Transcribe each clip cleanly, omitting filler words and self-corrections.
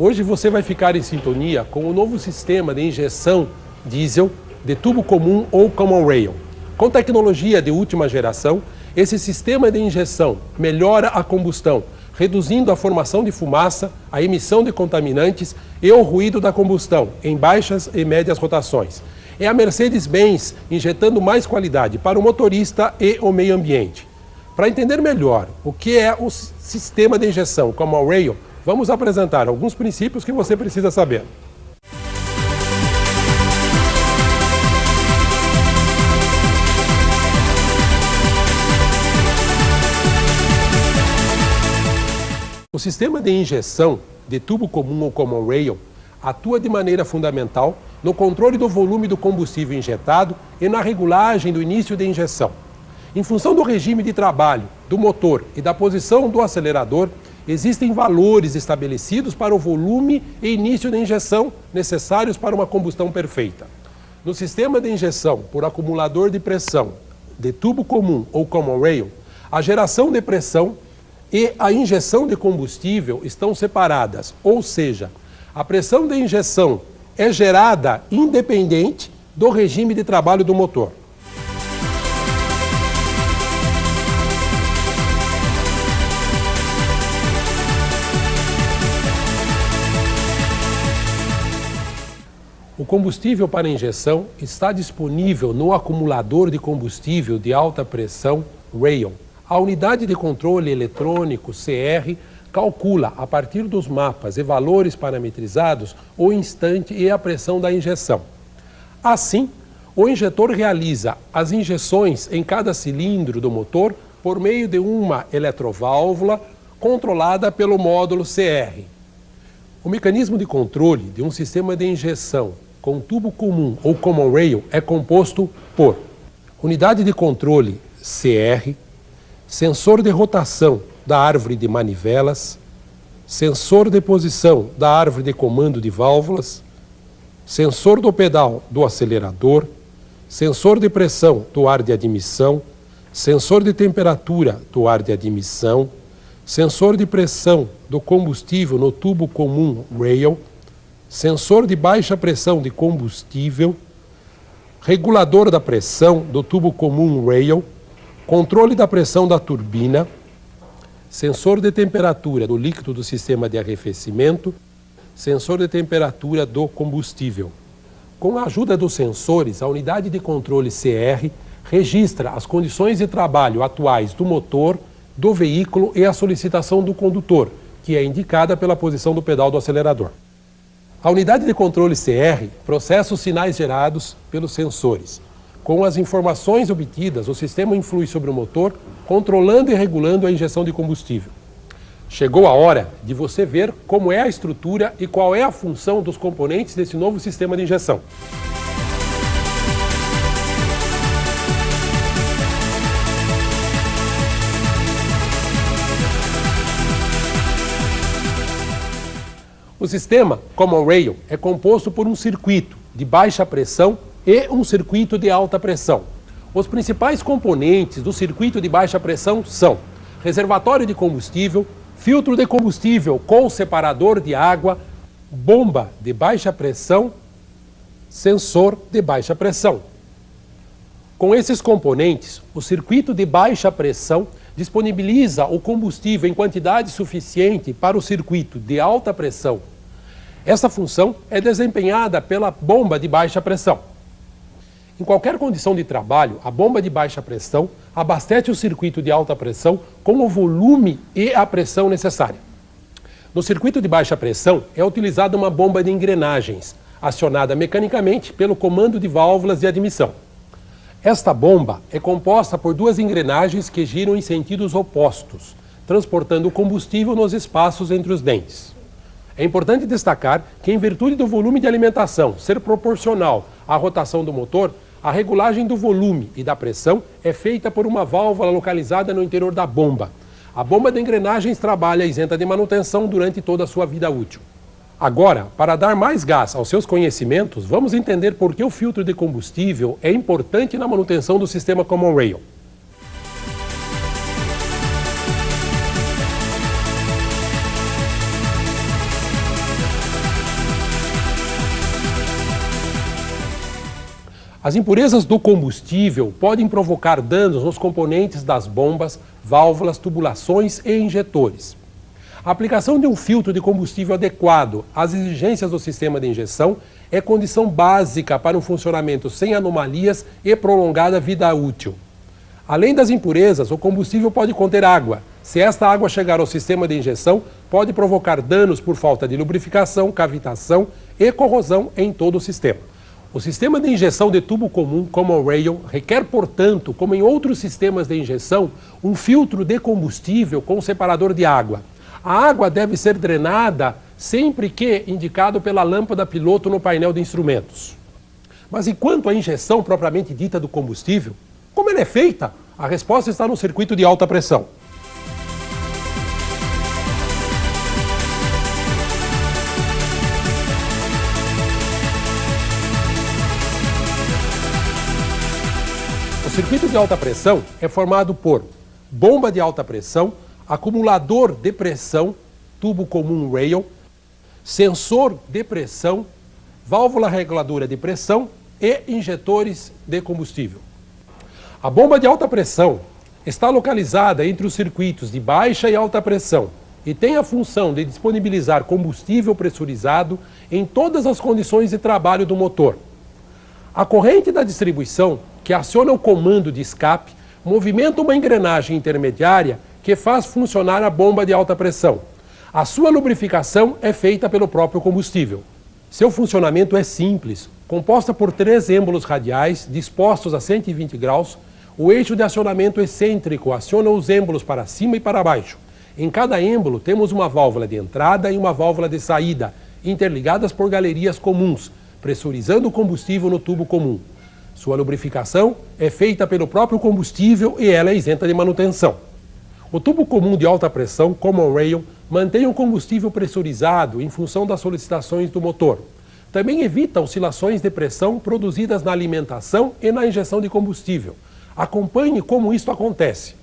Hoje você vai ficar em sintonia com o novo sistema de injeção diesel de tubo comum ou Common Rail. Com tecnologia de última geração, esse sistema de injeção melhora a combustão, reduzindo a formação de fumaça, a emissão de contaminantes e o ruído da combustão em baixas e médias rotações. É a Mercedes-Benz injetando mais qualidade para o motorista e o meio ambiente. Para entender melhor o que é o sistema de injeção Common Rail, vamos apresentar alguns princípios que você precisa saber. O sistema de injeção de tubo comum ou Common Rail atua de maneira fundamental no controle do volume do combustível injetado e na regulagem do início de injeção. Em função do regime de trabalho do motor e da posição do acelerador, existem valores estabelecidos para o volume e início de injeção necessários para uma combustão perfeita. No sistema de injeção por acumulador de pressão de tubo comum ou Common Rail, a geração de pressão e a injeção de combustível estão separadas, ou seja, a pressão de injeção é gerada independente do regime de trabalho do motor. O combustível para injeção está disponível no acumulador de combustível de alta pressão Rail. A unidade de controle eletrônico CR calcula, a partir dos mapas e valores parametrizados, o instante e a pressão da injeção. Assim, o injetor realiza as injeções em cada cilindro do motor por meio de uma eletroválvula controlada pelo módulo CR. O mecanismo de controle de um sistema de injeção com tubo comum ou Common Rail é composto por unidade de controle CR, sensor de rotação da árvore de manivelas, sensor de posição da árvore de comando de válvulas, sensor do pedal do acelerador, sensor de pressão do ar de admissão, sensor de temperatura do ar de admissão, sensor de pressão do combustível no tubo comum Rail, sensor de baixa pressão de combustível, regulador da pressão do tubo comum Rail, controle da pressão da turbina, sensor de temperatura do líquido do sistema de arrefecimento, sensor de temperatura do combustível. Com a ajuda dos sensores, a unidade de controle CR registra as condições de trabalho atuais do motor, do veículo e a solicitação do condutor, que é indicada pela posição do pedal do acelerador. A unidade de controle CR processa os sinais gerados pelos sensores. Com as informações obtidas, o sistema influi sobre o motor, controlando e regulando a injeção de combustível. Chegou a hora de você ver como é a estrutura e qual é a função dos componentes desse novo sistema de injeção. O sistema Common Rail é composto por um circuito de baixa pressão e um circuito de alta pressão. Os principais componentes do circuito de baixa pressão são reservatório de combustível, filtro de combustível com separador de água, bomba de baixa pressão, sensor de baixa pressão. Com esses componentes, o circuito de baixa pressão disponibiliza o combustível em quantidade suficiente para o circuito de alta pressão. Essa função é desempenhada pela bomba de baixa pressão. Em qualquer condição de trabalho, a bomba de baixa pressão abastece o circuito de alta pressão com o volume e a pressão necessária. No circuito de baixa pressão é utilizada uma bomba de engrenagens, acionada mecanicamente pelo comando de válvulas de admissão. Esta bomba é composta por duas engrenagens que giram em sentidos opostos, transportando o combustível nos espaços entre os dentes. É importante destacar que, em virtude do volume de alimentação ser proporcional à rotação do motor, a regulagem do volume e da pressão é feita por uma válvula localizada no interior da bomba. A bomba de engrenagens trabalha isenta de manutenção durante toda a sua vida útil. Agora, para dar mais gás aos seus conhecimentos, vamos entender por que o filtro de combustível é importante na manutenção do sistema Common Rail. As impurezas do combustível podem provocar danos nos componentes das bombas, válvulas, tubulações e injetores. A aplicação de um filtro de combustível adequado às exigências do sistema de injeção é condição básica para um funcionamento sem anomalias e prolongada vida útil. Além das impurezas, o combustível pode conter água. Se esta água chegar ao sistema de injeção, pode provocar danos por falta de lubrificação, cavitação e corrosão em todo o sistema. O sistema de injeção de tubo comum, como o Rail, requer, portanto, como em outros sistemas de injeção, um filtro de combustível com separador de água. A água deve ser drenada sempre que indicado pela lâmpada piloto no painel de instrumentos. Mas e quanto à injeção propriamente dita do combustível? Como ela é feita? A resposta está no circuito de alta pressão. O circuito de alta pressão é formado por bomba de alta pressão, acumulador de pressão, tubo comum Rail, sensor de pressão, válvula reguladora de pressão e injetores de combustível. A bomba de alta pressão está localizada entre os circuitos de baixa e alta pressão e tem a função de disponibilizar combustível pressurizado em todas as condições de trabalho do motor. A corrente da distribuição, que aciona o comando de escape, movimenta uma engrenagem intermediária que faz funcionar a bomba de alta pressão. A sua lubrificação é feita pelo próprio combustível. Seu funcionamento é simples, composta por 3 êmbolos radiais dispostos a 120 graus. O eixo de acionamento excêntrico aciona os êmbolos para cima e para baixo. Em cada êmbolo temos uma válvula de entrada e uma válvula de saída, interligadas por galerias comuns, pressurizando o combustível no tubo comum. Sua lubrificação é feita pelo próprio combustível e ela é isenta de manutenção. O tubo comum de alta pressão, como o Rail, mantém o combustível pressurizado em função das solicitações do motor. Também evita oscilações de pressão produzidas na alimentação e na injeção de combustível. Acompanhe como isto acontece.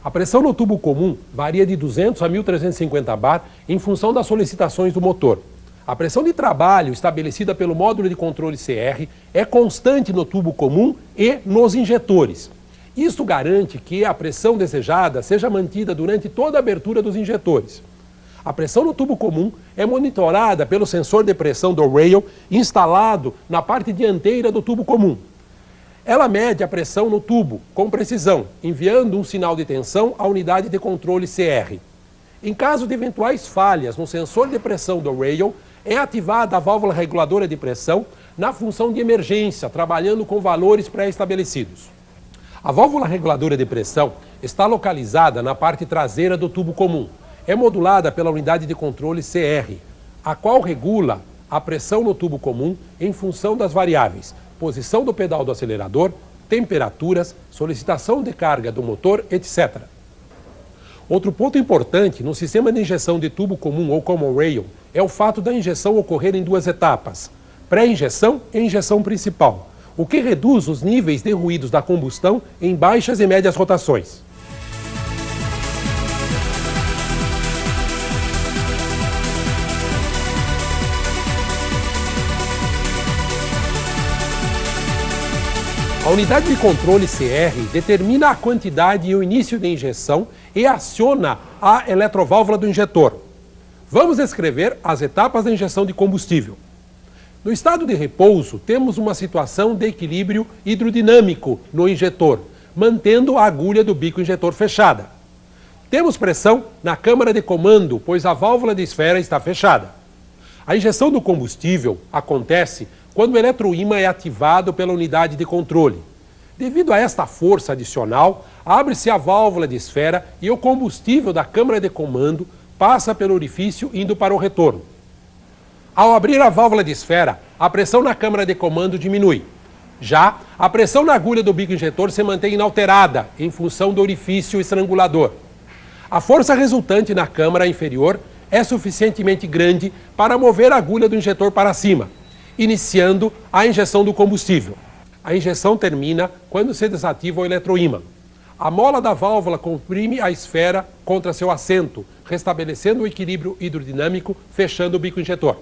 A pressão no tubo comum varia de 200 a 1350 bar em função das solicitações do motor. A pressão de trabalho estabelecida pelo módulo de controle CR é constante no tubo comum e nos injetores. Isto garante que a pressão desejada seja mantida durante toda a abertura dos injetores. A pressão no tubo comum é monitorada pelo sensor de pressão do Rail instalado na parte dianteira do tubo comum. Ela mede a pressão no tubo com precisão, enviando um sinal de tensão à unidade de controle CR. Em caso de eventuais falhas no sensor de pressão do Rail, é ativada a válvula reguladora de pressão na função de emergência, trabalhando com valores pré-estabelecidos. A válvula reguladora de pressão está localizada na parte traseira do tubo comum. É modulada pela unidade de controle CR, a qual regula a pressão no tubo comum em função das variáveis: posição do pedal do acelerador, temperaturas, solicitação de carga do motor, etc. Outro ponto importante no sistema de injeção de tubo comum ou common rail é o fato da injeção ocorrer em 2 etapas, pré-injeção e injeção principal, o que reduz os níveis de ruídos da combustão em baixas e médias rotações. A unidade de controle CR determina a quantidade e o início de injeção e aciona a eletroválvula do injetor. Vamos descrever as etapas da injeção de combustível. No estado de repouso, temos uma situação de equilíbrio hidrodinâmico no injetor, mantendo a agulha do bico injetor fechada. Temos pressão na câmara de comando, pois a válvula de esfera está fechada. A injeção do combustível acontece quando o eletroímã é ativado pela unidade de controle. Devido a esta força adicional, abre-se a válvula de esfera e o combustível da câmara de comando passa pelo orifício indo para o retorno. Ao abrir a válvula de esfera, a pressão na câmara de comando diminui. Já a pressão na agulha do bico injetor se mantém inalterada em função do orifício estrangulador. A força resultante na câmara inferior é suficientemente grande para mover a agulha do injetor para cima, iniciando a injeção do combustível. A injeção termina quando se desativa o eletroímã. A mola da válvula comprime a esfera contra seu assento, restabelecendo o equilíbrio hidrodinâmico, fechando o bico injetor.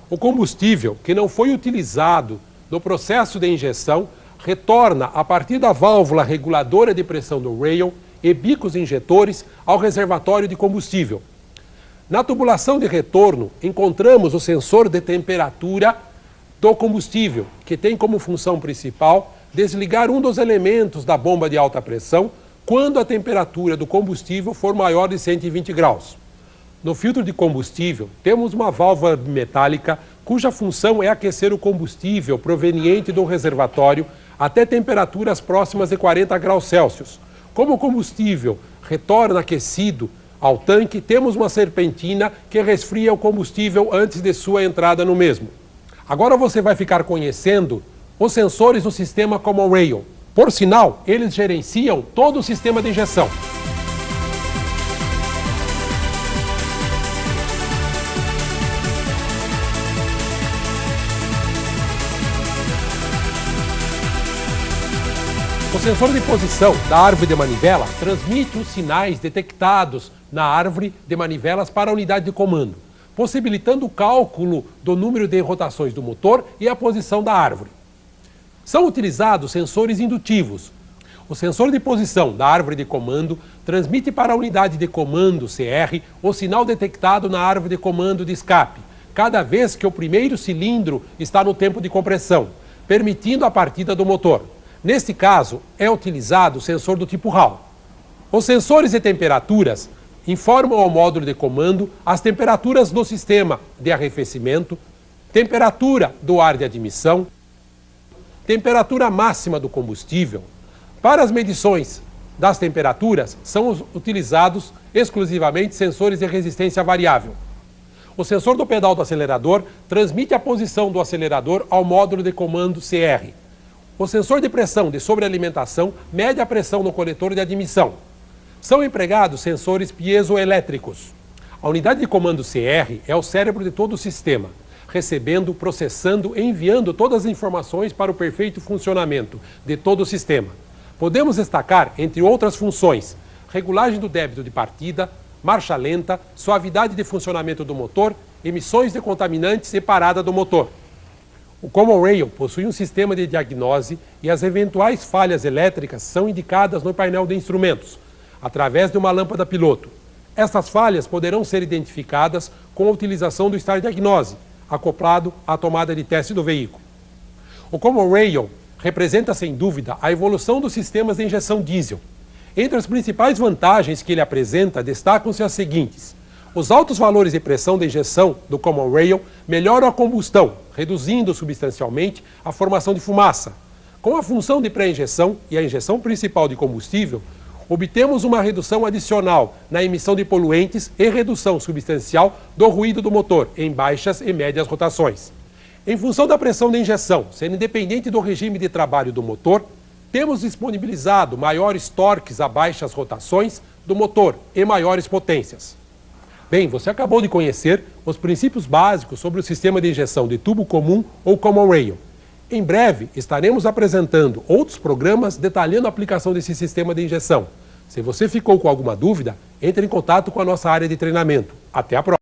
O combustível que não foi utilizado no processo de injeção, retorna a partir da válvula reguladora de pressão do rail e bicos injetores ao reservatório de combustível. Na tubulação de retorno, encontramos o sensor de temperatura do combustível, que tem como função principal desligar um dos elementos da bomba de alta pressão quando a temperatura do combustível for maior de 120 graus. No filtro de combustível, temos uma válvula metálica cuja função é aquecer o combustível proveniente do reservatório até temperaturas próximas de 40 graus Celsius. Como o combustível retorna aquecido ao tanque, temos uma serpentina que resfria o combustível antes de sua entrada no mesmo. Agora você vai ficar conhecendo os sensores do sistema Common Rail. Por sinal, eles gerenciam todo o sistema de injeção. O sensor de posição da árvore de manivela transmite os sinais detectados na árvore de manivelas para a unidade de comando, possibilitando o cálculo do número de rotações do motor e a posição da árvore. São utilizados sensores indutivos. O sensor de posição da árvore de comando transmite para a unidade de comando CR o sinal detectado na árvore de comando de escape, cada vez que o primeiro cilindro está no tempo de compressão, permitindo a partida do motor. Neste caso, é utilizado o sensor do tipo Hall. Os sensores de temperaturas informam ao módulo de comando as temperaturas do sistema de arrefecimento, temperatura do ar de admissão, temperatura máxima do combustível. Para as medições das temperaturas, são utilizados exclusivamente sensores de resistência variável. O sensor do pedal do acelerador transmite a posição do acelerador ao módulo de comando CR. O sensor de pressão de sobrealimentação mede a pressão no coletor de admissão. São empregados sensores piezoelétricos. A unidade de comando CR é o cérebro de todo o sistema, recebendo, processando e enviando todas as informações para o perfeito funcionamento de todo o sistema. Podemos destacar, entre outras funções, regulagem do débito de partida, marcha lenta, suavidade de funcionamento do motor, emissões de contaminantes e parada do motor. O Common Rail possui um sistema de diagnose e as eventuais falhas elétricas são indicadas no painel de instrumentos, através de uma lâmpada piloto. Essas falhas poderão ser identificadas com a utilização do Star Diagnose, acoplado à tomada de teste do veículo. O Common Rail representa, sem dúvida, a evolução dos sistemas de injeção diesel. Entre as principais vantagens que ele apresenta, destacam-se as seguintes. Os altos valores de pressão de injeção do Common Rail melhoram a combustão, reduzindo substancialmente a formação de fumaça. Com a função de pré-injeção e a injeção principal de combustível, obtemos uma redução adicional na emissão de poluentes e redução substancial do ruído do motor em baixas e médias rotações. Em função da pressão de injeção, sendo independente do regime de trabalho do motor, temos disponibilizado maiores torques a baixas rotações do motor e maiores potências. Bem, você acabou de conhecer os princípios básicos sobre o sistema de injeção de tubo comum ou Common Rail. Em breve, estaremos apresentando outros programas detalhando a aplicação desse sistema de injeção. Se você ficou com alguma dúvida, entre em contato com a nossa área de treinamento. Até a próxima!